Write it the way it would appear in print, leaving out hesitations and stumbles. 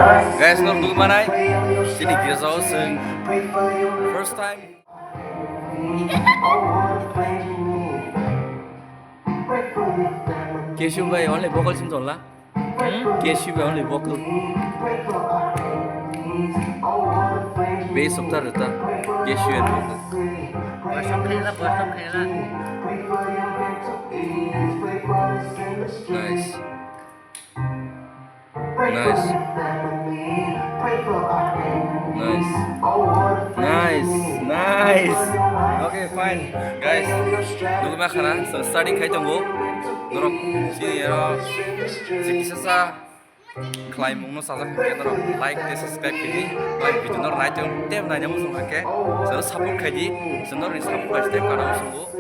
Guys, norok dulu mana? Sini kita tahu first time. Keshu by only vocal sim tola. Keshu by only vocal. Bass of tarata. Keshu and vocal. Nice. Nice. Nice. Nice. Nice. Okay, fine. Guys, dulu makan so starting khai tunggu. Norok sini ya. Sikisa khai mung no sajak ke norok like this subscribe kini like video nor naik jeng tem nanya musuh ke so support khai di so nor support khai step kana musuh